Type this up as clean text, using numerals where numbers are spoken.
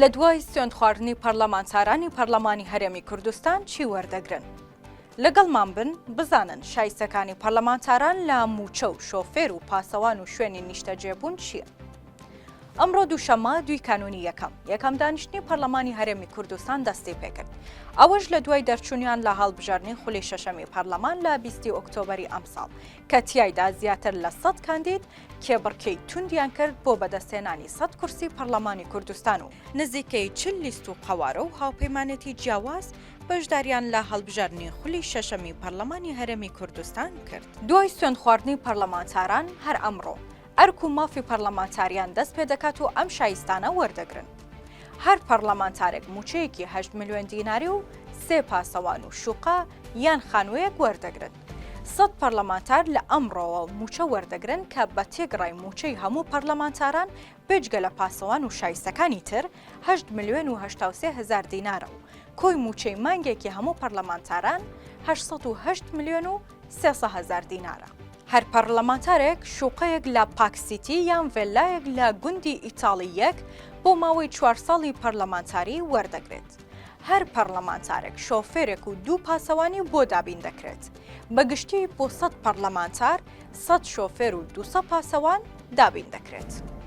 لە دوای سوێندخواردنی پەرلەمانتارانی پەرلەمانی هەرێمی کوردستان چی وەردەگرن؟ لەگەڵمان بن بزانن شایستەکانی پەرلەمانتاران لە موچە و شۆفێر و پاسەوان و شوێنی نیشتەجێبوون چییە؟ ئەمڕۆ دووشەممە 2 کانونی یەکەم دانیشتنی پەرلەمانی هەرێمی کوردستان دەستی پێکرد. ئەوەش لە دوای دەرچوونیان لە هەڵبژاردننی خولی شەشەمی پەرلەمان لە 20 ئۆکتۆبەری ئەمساڵ کە تیایدا زیاتر لە 100 کاندید کێبڕکەی توندیان کرد بۆ بەدەستێنانی 100 کورسی پەرلەمانی کوردستان و نزیکەی 40 لیست و قەوارە و هاوپەیمانێتی جیاواز بەشداریان لە هەڵبژاردننی خولی شەشەمی پەرلەمانی هەرێمی کوردستان کرد. دوای سوێندخواردنی پەرلەمانتاران هەر ئەمڕۆ ئەرک و مافی پەرلەمانتاریان دەست پێ دەکات و ئەم شایستانە وەردەگرن. هەر پەرلەمانتارێک موچەیەکی 8 ملیۆن دیناری و 3 پاسەوان و شوقا یان خانوویەک وەردەگرن. 100 پەرلەمانتار لە ئەمڕۆوە موچە وەردەگرن کە بە تێگڕای موچەی هەموو پەرلەمانتاران بێجگە لە پاسەوان و شایستەکانی تر 8 ملیۆن و 83 هزار دینارە و کۆی موچەی مانگێکی هەموو پەرلەمانتاران 808 ملیۆن و 300 هزار دینارە. هەر پەرلەمانتارێک شوقەیەک لە پاکسیتی یان ڤێلایەک لە گوندی ئیتاڵیەک بۆ ماوەی 4 ساڵی پەرلەمانتاری وەردەگرێت. هەر پەرلەمانتارێک شۆفێرێک و 2 پاسەوانی بۆ دابین دەکرێت. بەگشتی بۆ 100 پەرلەمانتار 100 شۆفێر و 200 پاسەوان دابین دەکرێت.